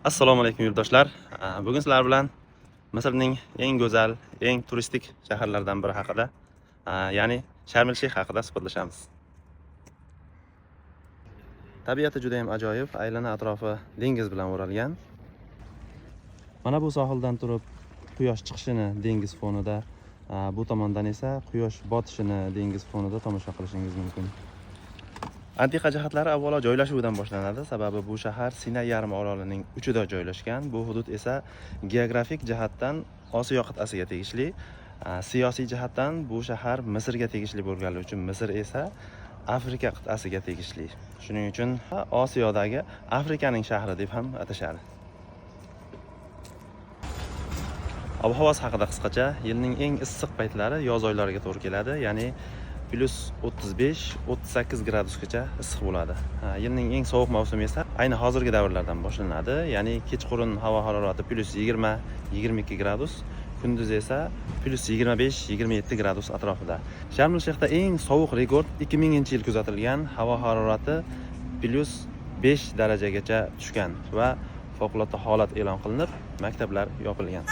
Assalomu alaykum yurtdoshlar. Bugun sizlar bilan Misrning eng go'zal, eng turistik shaharlaridan biri haqida, ya'ni Sharm el Shayx haqida suhbatlashamiz. Tabiati juda ham ajoyib, aylana atrofi dengiz bilan o'ralgan. Mana bu sohildan turib quyosh chiqishini dengiz fonida, bu tomondan esa quyosh botishini dengiz fonida tomosha qilishingiz mumkin. Antiqa jihatlari avvalo joylashuvidan boshlanadi, sababi bu shahar Sinay yarim orolining uchida joylashgan. Bu hudud esa geografik jihatdan Osiyo qit'asiga tegishli, siyosiy jihatdan bu shahar Misrga tegishli bo'lganligi uchun Misr esa Afrika qit'asiga tegishli. Shuning uchun Osiyodagi Afrikaning shahri deb ham atashadi. Ob-havosi haqida qisqacha, yilning eng issiq paytlari yoz oylariga to'g'ri keladi, ya'ni plus 35-38 gradusgacha issiq bo'ladi. Yilning eng sovuq mavsumi esa ayni hozirgi davrlardan boshlanadi, ya'ni kechqurun havo harorati plus 20-22 gradus, kunduz esa plus 25-27 gradus atrofida. Sharm el Shayxda eng sovuq rekord 2000-yil kuzatilgan, havo harorati plus 5 darajagacha tushgan va favqulodda holat e'lon qilinib, maktablar yopilgan.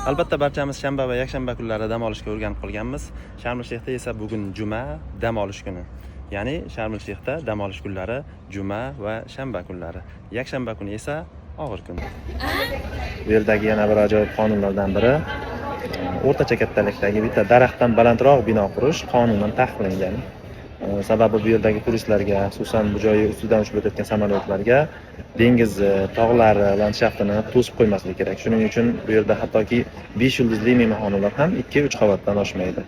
Albatta barchamiz shanba va yakshanba kunlari dam olishga o'rganib qolganmiz. Sharm el Shayxda esa bugun juma dam olish kuni. Ya'ni Sharm el Shayxda dam olish kunlari juma va shanba kunlari. Yakshanba kuni esa og'ir kun. Bu yerdagi yana bir ajoyib qonunlardan biri o'rtacha kattalikdagi bitta daraxtdan balandroq bino qurish qonunan taqiqlangan. Sababi bu yerdagi turistlarga, xususan bu joyi ustidan uchib o'tayotgan samolyotlarga dengiz tog'lari landshaftini to'sib qo'ymaslik kerak. Shuning uchun bu yerda hattoki 5 yulduzli mehmonxonalar ham 2-3 qavatdan oshmaydi.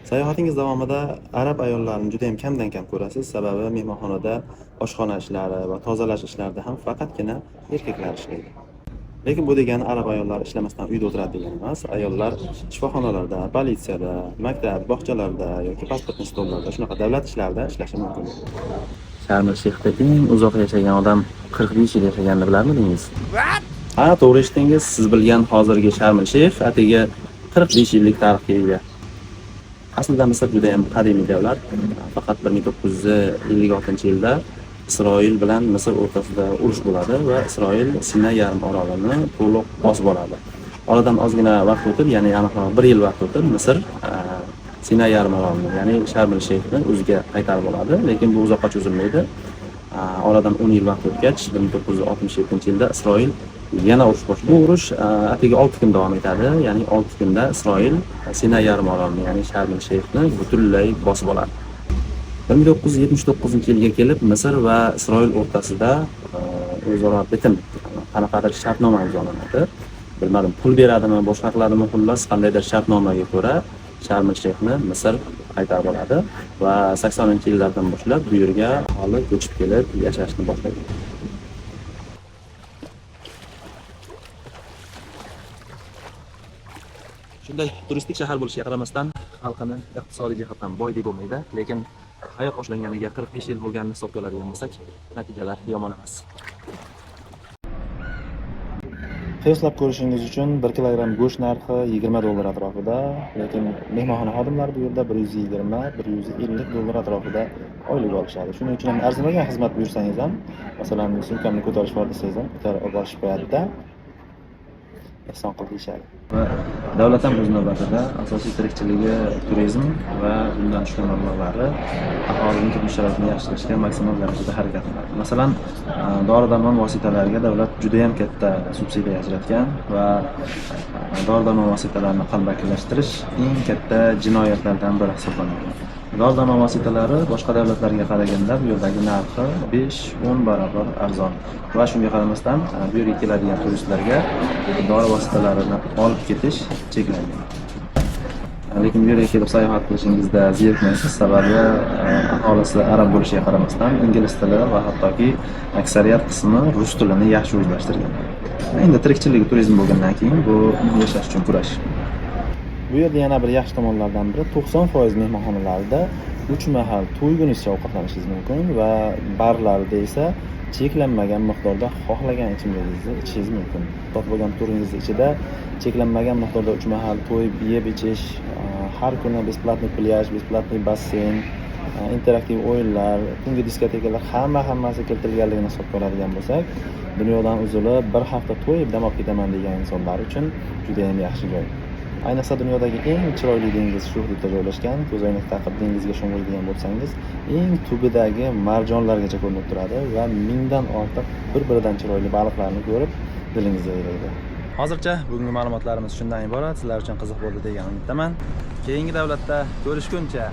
Sayohatingiz davomida arab ayollarini juda ham kamdan kam ko'rasiz, sababi mehmonxonada oshxona ishlari va tozalash ishlarida ham faqatgina erkaklar ishlaydi. Lekin bu degani arab ayollari ishlamasdan uyda o'tiradi degani emas. Ayollar shifoxonalarda, politsiyada, maktab, bog'chalarda yoki pasportni stollarida, shunaqa davlat ishlarida ishlashi mumkin. Sharm el Shayxda eng uzoq yashagan odam 45 yil yashaganini bilarmidingiz? Ha, to'g'ri eshitdingiz. Siz bilgan hozirgi Sharm el Shayx atigi 45 yillik tarixga ega. Aslida Misr juda ham qadimiy davlat. Faqat 1956-yilda Isroil bilan Misr o'rtasida urush bo'ladi va Isroil Sinay yarim orolini to'liq bosib oladi. Oradan ozgina vaqt o'tib, ya'ni aniqroq 1 yil vaqt o'tib, Misr Sinay yarim orolini, ya'ni Sharm el Shayxni o'ziga qaytarib oladi, lekin bu uzoqqa cho'zilmaydi. Oradan 10 yil vaqt o'tgach, 1967-yilda Isroil yana urush boshladi. Bu urush atigi 6 kun davom etadi, ya'ni 6 kunda Isroil Sinay yarim orolini, ya'ni Sharm el Shayxni butunlay bosib oladi. 1979-yilga kelib Misr va Isroil o'rtasida o'zaro bitim, qanaqadir shartnoma imzolanadi. Bilmadim, pul beradimi, boshqa qiladimi, xullas qandaydir shartnomaga ko'ra Sharm el Shayxni Misr qaytarib oladi va 80-yillardan boshlab bu yerga aholi ko'chib kelib yashashni boshlaydi. Shunday turistik shahar bo'lishiga qaramasdan, xalqini iqtisodiy jihatdan boy deb bo'lmaydi, lekin hayot boshlanganiga 45 yil bo'lganini hisobga oladigan bo'lsak, natijalar yomon emas. Qiyoslab ko'rishingiz uchun 1 kilogramm go'sht narxi $20 atrofida, lekin mehmonxona xodimlari bu yerda $120-150 atrofida oylik olishadi. Shuning uchun ham arzimagan xizmat buyursangiz ham, masalan, sumkamni ko'tarish bor desangiz ham, ko'tarib olib borish paytida ehson qilib deyishadi. Va davlat ham o'z navbatida asosiy tirikchiligi turizm va bundan tushgan mablag'lari aholining turmush sharoitini yaxshilashga maksimal darajada harakat qiladi. Masalan, dori-darmon vositalariga davlat juda ham katta subsidiya ajratgan va dori-darmon vositalarini qalbakilashtirish eng katta jinoyatlardan biri hisoblanadi. Dori-darmon vositalari boshqa davlatlarga qaraganda bu yerdagi narxi 5-10 barobar arzon va shunga qaramasdan bu yerga keladigan turistlarga dori vositalarini olib ketish cheklangan. Lekin bu yerga kelib sayohat qilishingizda zerikmaysiz, sababi aholisi arab bo'lishiga qaramasdan ingliz tili va hattoki aksariyat qismi rus tilini yaxshi o'zlashtirgan. Endi tirikchilik turizm bo'lgandan keyin bu yashash uchun kurash. Bu yerda yana bir yaxshi tomonlardan biri 90% mehmonxonalarida 3 mahal to'ygunizcha ovqatlanishingiz mumkin va barlarda esa cheklanmagan miqdorda xohlagan ichimligingizni ichishingiz mumkin. Totib olgan turingiz ichida cheklanmagan miqdorda 3 mahal to'yib yeb ichish, har kuni besplatniy plyaj, besplatniy basseyn, interaktiv o'yinlar, tungi diskotekalar hammasi keltirilganligini hisobga oladigan bo'lsak, dunyodan uzilib bir hafta to'yib dam olib ketaman degan insonlar uchun juda ham yaxshi joy. Ayniqsa dunyodagi eng chiroyli dengiz shu hududda joylashgan. Ko'zoynak taqib dengizga sho'ng'iydigan bo'lsangiz, eng tubidagi marjonlargacha ko'rinib turadi va mingdan ortiq bir-biridan chiroyli baliqlarni ko'rib dilingiz yayraydi. Hozircha bugungi ma'lumotlarimiz shundan iborat. Sizlar uchun qiziq bo'ldi degan umiddaman. Keyingi davlatda ko'rishguncha